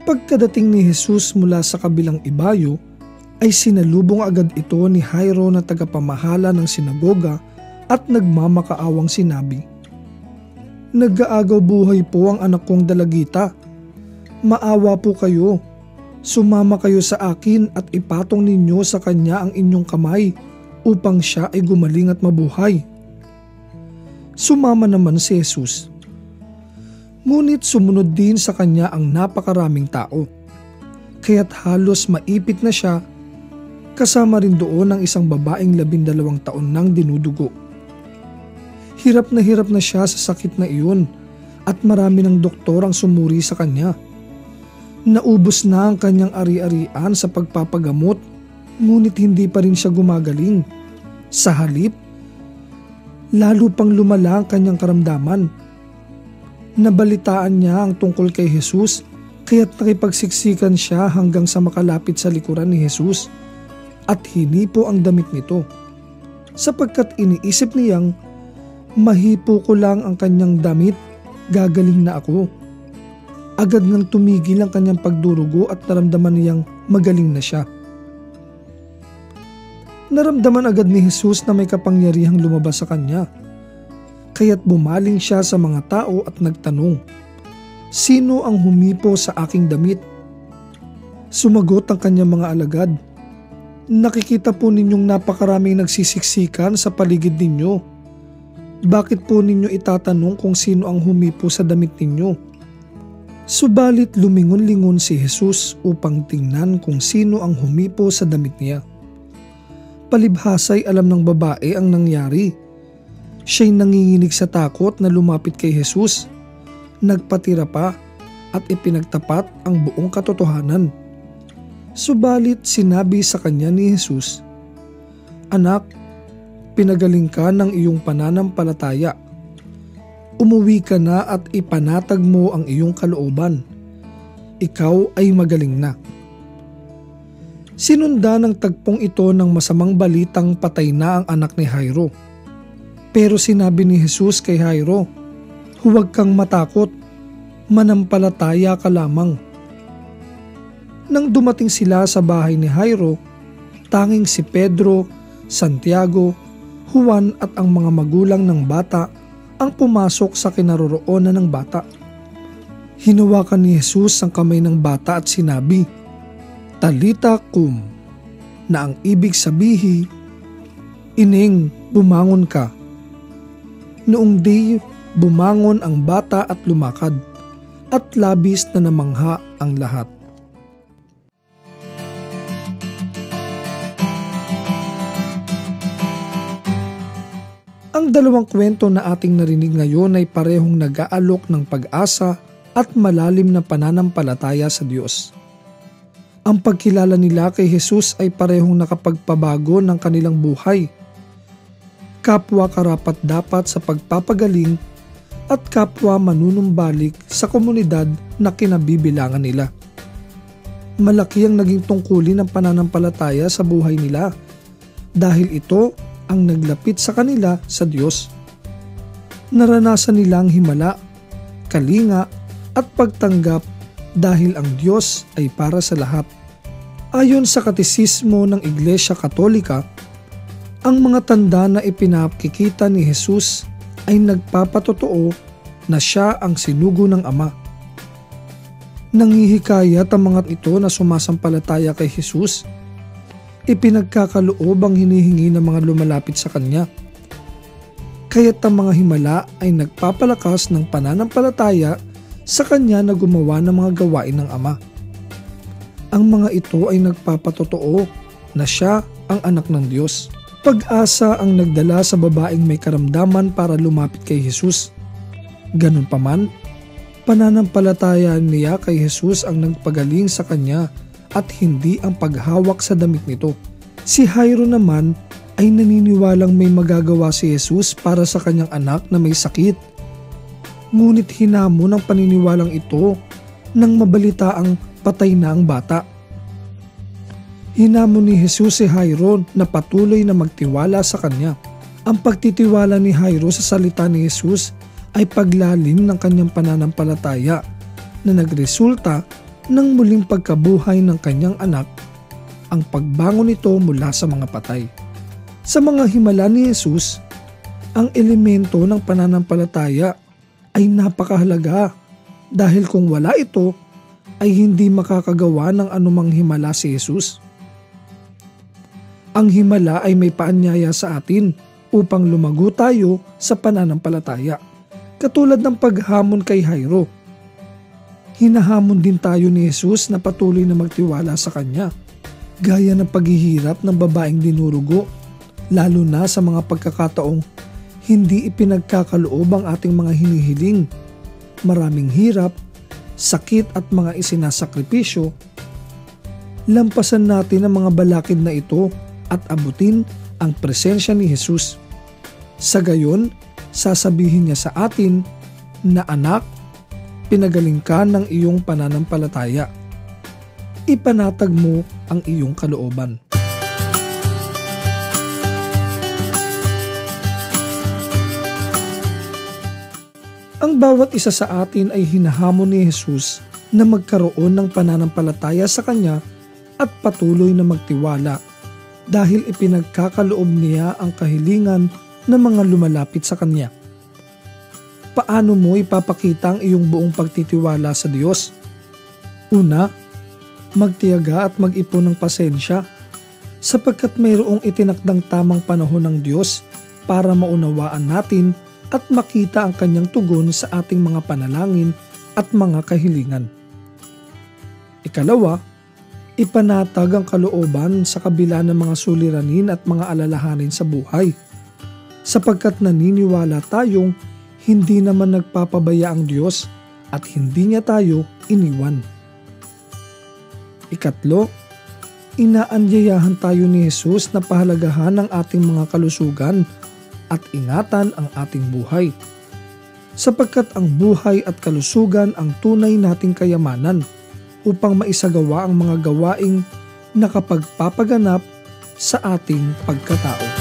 Pagkadating ni Jesus mula sa kabilang ibayo, ay sinalubong agad ito ni Jairo na tagapamahala ng sinagoga at nagmamakaawang sinabi, "Nag-aagaw buhay po ang anak kong dalagita. Maawa po kayo. Sumama kayo sa akin at ipatong ninyo sa kanya ang inyong kamay upang siya ay gumaling at mabuhay." Sumama naman si Jesus. Ngunit sumunod din sa kanya ang napakaraming tao, kaya't halos maipit na siya, kasama rin doon ang isang babaeng 12 taon nang dinudugo. Hirap na siya sa sakit na iyon at marami ng doktor ang sumuri sa kanya. Naubos na ang kanyang ari-arian sa pagpapagamot, ngunit hindi pa rin siya gumagaling. Sa halip, lalo pang lumala ang kanyang karamdaman. Nabalitaan niya ang tungkol kay Jesus, kaya't nakipagsiksikan siya hanggang sa makalapit sa likuran ni Jesus at hinipo ang damit nito, sapagkat iniisip niyang, "Mahipo ko lang ang kanyang damit, gagaling na ako." Agad nang tumigil ang kanyang pagdurugo at naramdaman niyang magaling na siya. Naramdaman agad ni Jesus na may kapangyarihang lumabas sa kanya. Kaya't bumaling siya sa mga tao at nagtanong, "Sino ang humipo sa aking damit?" Sumagot ang kanyang mga alagad, "Nakikita po ninyong napakaraming nagsisiksikan sa paligid ninyo. Bakit po ninyo itatanong kung sino ang humipo sa damit ninyo?" Subalit lumingon-lingon si Jesus upang tingnan kung sino ang humipo sa damit niya. Palibhasa'y alam ng babae ang nangyari. Siya'y nanginginig sa takot na lumapit kay Jesus, nagpatira pa at ipinagtapat ang buong katotohanan. Subalit sinabi sa kanya ni Jesus, "Anak, pinagaling ka ng iyong pananampalataya. Umuwi ka na at ipanatag mo ang iyong kalooban. Ikaw ay magaling na." Sinundan ng tagpong ito ng masamang balitang patay na ang anak ni Jairo. Pero sinabi ni Jesus kay Jairo, "Huwag kang matakot, manampalataya ka lamang." Nang dumating sila sa bahay ni Jairo, tanging si Pedro, Santiago, Juan at ang mga magulang ng bata ang pumasok sa kinaroroonan ng bata. Hinawakan ni Jesus ang kamay ng bata at sinabi, "Talita kum," na ang ibig sabihin, "Ining, bumangon ka." Noong di, bumangon ang bata at lumakad, at labis na namangha ang lahat. Ang dalawang kwento na ating narinig ngayon ay parehong nag-aalok ng pag-asa at malalim na pananampalataya sa Diyos. Ang pagkilala nila kay Jesus ay parehong nakapagpabago ng kanilang buhay. Kapwa karapat-dapat sa pagpapagaling at kapwa manunumbalik sa komunidad na kinabibilangan nila. Malaki ang naging tungkulin ng pananampalataya sa buhay nila dahil ito ang naglapit sa kanila sa Diyos. Naranasan nilang himala, kalinga at pagtanggap dahil ang Diyos ay para sa lahat. Ayon sa katisismo ng Iglesia Katolika, ang mga tanda na ipinakikita ni Jesus ay nagpapatotoo na siya ang sinugo ng Ama. Nanghihikayat ang mga ito na sumasampalataya kay Jesus. Ipinagkakaloob ang hinihingi ng mga lumalapit sa Kanya. kaya't ang mga himala ay nagpapalakas ng pananampalataya sa kanya na gumawa ng mga gawain ng Ama. Ang mga ito ay nagpapatotoo na siya ang anak ng Diyos. Pag-asa ang nagdala sa babaeng may karamdaman para lumapit kay Jesus. Ganun pa man, pananampalataya niya kay Jesus ang nagpagaling sa kanya at hindi ang paghawak sa damit nito. Si Jairo naman ay naniniwalang may magagawa si Jesus para sa kanyang anak na may sakit. Ngunit hinamon ang paniniwalang ito nang mabalitaang patay na ang bata. Hinamon ni Jesus si Jairo na patuloy na magtiwala sa kanya. Ang pagtitiwala ni Jairo sa salita ni Jesus ay paglalim ng kanyang pananampalataya na nagresulta ng muling pagkabuhay ng kanyang anak, ang pagbangon nito mula sa mga patay. Sa mga himala ni Jesus, ang elemento ng pananampalataya ay napakahalaga dahil kung wala ito ay hindi makakagawa ng anumang himala si Jesus. Ang himala ay may paanyaya sa atin upang lumago tayo sa pananampalataya. Katulad ng paghamon kay Jairo, hinahamon din tayo ni Jesus na patuloy na magtiwala sa kanya, gaya ng paghihirap ng babaeng dinurugo, lalo na sa mga pagkakataong hindi ipinagkakaloob ang ating mga hinihiling, maraming hirap, sakit at mga isinasakripisyo. Lampasan natin ang mga balakid na ito at abutin ang presensya ni Jesus. Sa gayon, sasabihin niya sa atin na anak, pinagaling ka ng iyong pananampalataya. Ipanatag mo ang iyong kalooban. Ang bawat isa sa atin ay hinahamon ni Jesus na magkaroon ng pananampalataya sa Kanya at patuloy na magtiwala dahil ipinagkakaloob niya ang kahilingan ng mga lumalapit sa Kanya. Paano mo ipapakita ang iyong buong pagtitiwala sa Diyos? Una, magtiyaga at mag-ipon ng pasensya sapagkat mayroong itinakdang tamang panahon ng Diyos para maunawaan natin at makita ang Kanyang tugon sa ating mga panalangin at mga kahilingan. Ikalawa, ipanatag ang kalooban sa kabila ng mga suliranin at mga alalahanin sa buhay, sapagkat naniniwala tayong hindi naman nagpapabaya ang Diyos at hindi niya tayo iniwan. Ikatlo, inaanyayahan tayo ni Jesus na pahalagahan ang ating mga kalusugan at ingatan ang ating buhay, sapagkat ang buhay at kalusugan ang tunay nating kayamanan upang maisagawa ang mga gawaing nakapagpapaganap sa ating pagkatao.